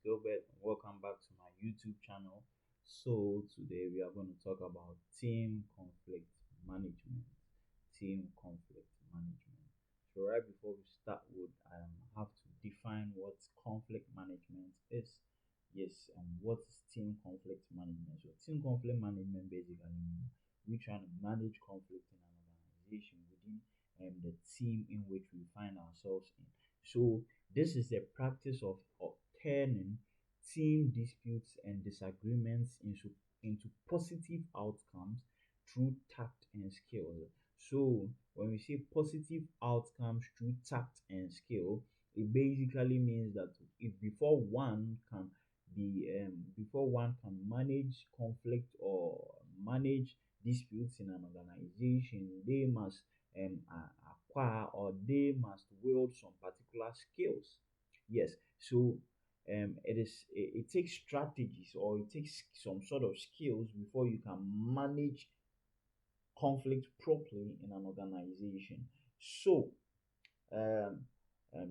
Gilbert, and welcome back to my YouTube channel. So, today we are going to talk about team conflict management. Team conflict management. So, right before we start, would have to define what conflict management is. Yes, and what is team conflict management? So, team conflict management basically means we try to manage conflict in an organization within the team in which we find ourselves in. So, this is the practice of turning team disputes and disagreements into positive outcomes through tact and skill. So, when we say positive outcomes through tact and skill, it basically means that if before one can manage conflict or manage disputes in an organization, they must acquire or they must wield some particular skills. Yes, so it takes strategies or it takes some sort of skills before you can manage conflict properly in an organization. So um,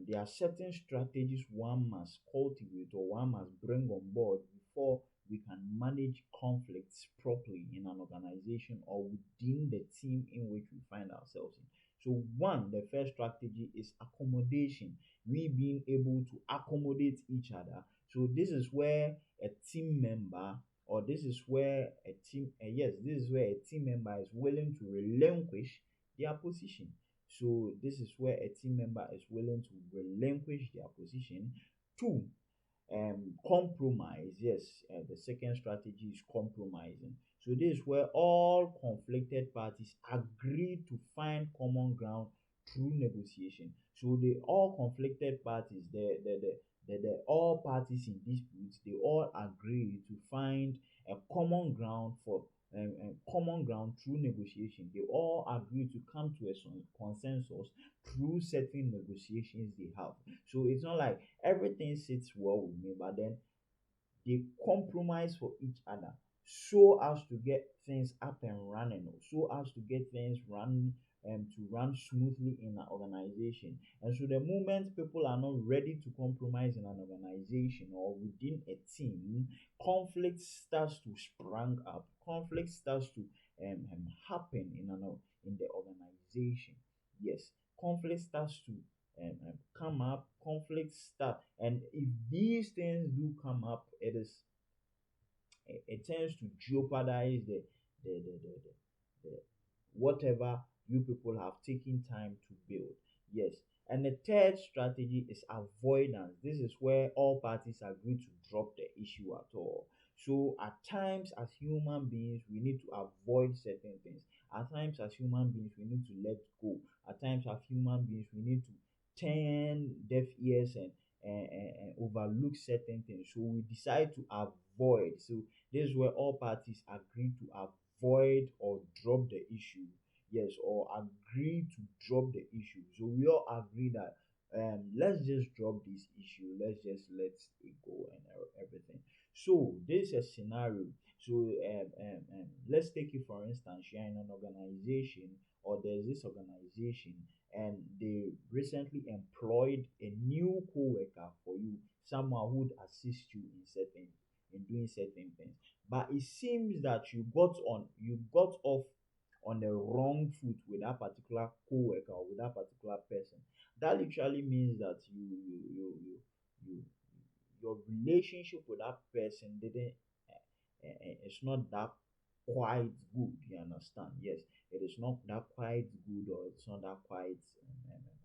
there are certain strategies one must cultivate or one must bring on board before we can manage conflicts properly in an organization or within the team in which we find ourselves in. So, the first strategy is accommodation. We being able to accommodate each other. So, this is where a team member or this is where a team yes this is where a team member is willing to relinquish their position. So this is where a team member is willing to relinquish their position to compromise. Yes, the second strategy is compromising. So this is where all conflicted parties agree to find common ground through negotiation. So the all conflicted parties, the all parties in disputes, they all agree to find a common ground through negotiation. They all agree to come to a consensus through certain negotiations they have. So it's not like everything sits well with me, but then they compromise for each other so as to get things up and running, or so as to get things run smoothly in an organization. And so the moment people are not ready to compromise in an organization or within a team, conflict starts to sprang up. Conflict starts to happen in the organization. Yes, conflict starts to come up, conflicts start, and if these things do come up, it tends to jeopardize the whatever you people have taken time to build. Yes. And the third strategy is avoidance. This is where all parties agree to drop the issue at all. So at times as human beings, we need to avoid certain things. At times as human beings, we need to let go. At times as human beings, we need to turn deaf ears and overlook certain things. So we decide to avoid. So this is where all parties agree to avoid or drop the issue. Yes, or agree to drop the issue. So we all agree that let's just drop this issue, let's just let it go and everything. So this is a scenario. So let's take it for instance, you're in an organization or there's this organization and they recently employed a new co-worker for you, someone who would assist you in doing certain things. But it seems that you got off on the wrong foot with that particular co-worker or with that particular person. That literally means that you your relationship with that person didn't it's not that quite good. You understand? Yes, it is not that quite good, or it's not that quite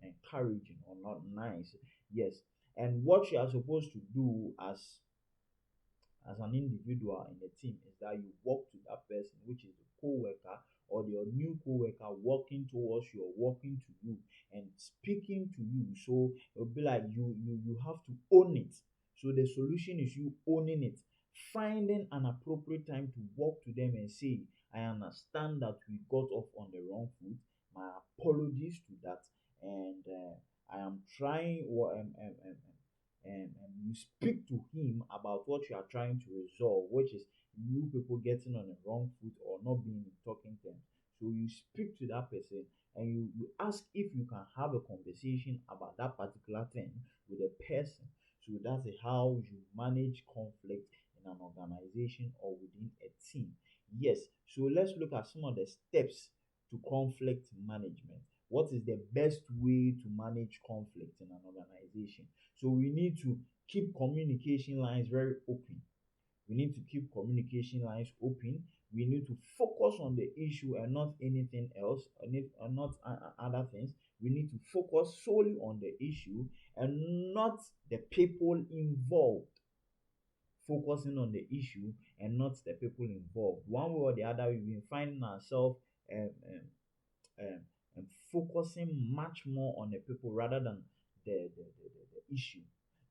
encouraging or not nice. Yes, and what you are supposed to do as an individual in the team is that you walk to that person, which is the co-worker or your new co-worker, walking towards you or walking to you and speaking to you. So it'll be like you have to own it. So the solution is you owning it, finding an appropriate time to walk to them and say, I understand that we got off on the wrong foot. My apologies to that, and I am trying and you speak to him about what you are trying to resolve, which is you people getting on the wrong foot or not being in talking terms. So you speak to that person and you ask if you can have a conversation about that particular thing with a person. So that's how you manage conflict in an organization or within a team. Yes, so let's look at some of the steps to conflict management. What is the best way to manage conflict in an organization? So we need to keep communication lines very open. We need to keep communication lines open. We need to focus on the issue and not anything else, and not other things. We need to focus solely on the issue and not the people involved. Focusing on the issue and not the people involved. One way or the other, we've been finding ourselves um, um, um, focusing much more on the people rather than the issue,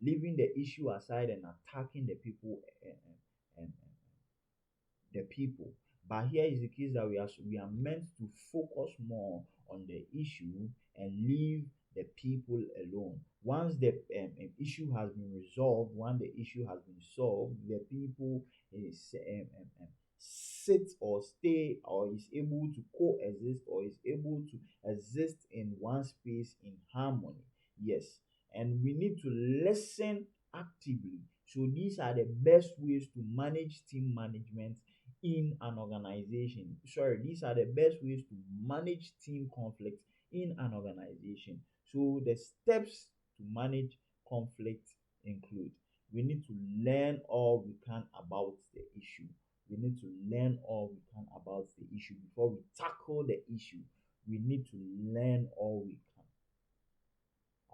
leaving the issue aside and attacking the people the people. But here is the case that we are meant to focus more on the issue and leave the people alone. Once the issue has been resolved, once the issue has been solved, the people is sit or stay or is able to coexist or is able to exist in one space in harmony. Yes, and we need to listen actively. So these are the best ways to manage team management in an organization. Sorry, these are the best ways to manage team conflict in an organization. So the steps to manage conflict include: we need to learn all we can about the issue. We need to learn all we can about the issue before we tackle the issue. We need to learn all we can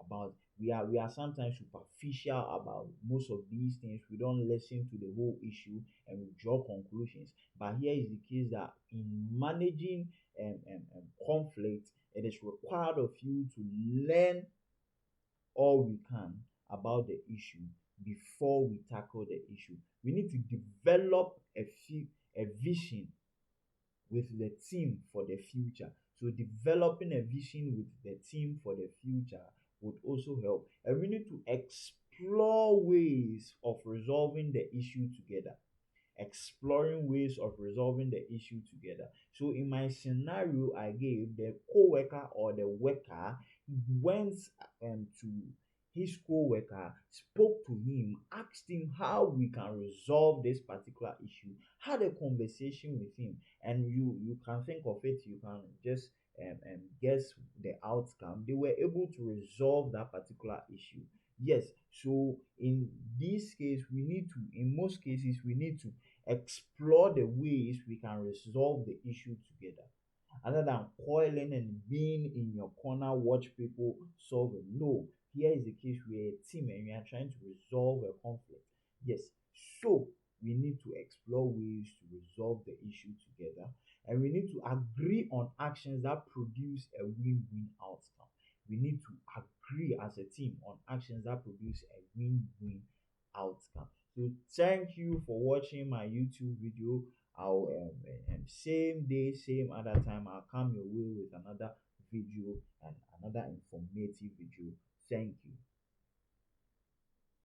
about. We are sometimes superficial about most of these things. We don't listen to the whole issue and we draw conclusions. But here is the case that in managing conflict, it is required of you to learn all we can about the issue before we tackle the issue. We need to develop a vision with the team for the future. So developing a vision with the team for the future would also help. And we need to explore ways of resolving the issue together. Exploring ways of resolving the issue together. So in my scenario I gave, the co-worker or the worker went to his co-worker, spoke to him, asked him how we can resolve this particular issue, had a conversation with him, and you can think of it, you can just guess the outcome. They were able to resolve that particular issue. Yes, so in this case, in most cases, we need to explore the ways we can resolve the issue together. Other than coiling and being in your corner, watch people solve it. No, here is the case: we're a team and we are trying to resolve a conflict. Yes, so we need to explore ways to resolve the issue together, and we need to agree on actions that produce a win-win outcome. We need to agree as a team on actions that produce a win-win outcome. So thank you for watching my YouTube video. I'll same day, same other time, I'll come your way with another video and another informative video. Thank you.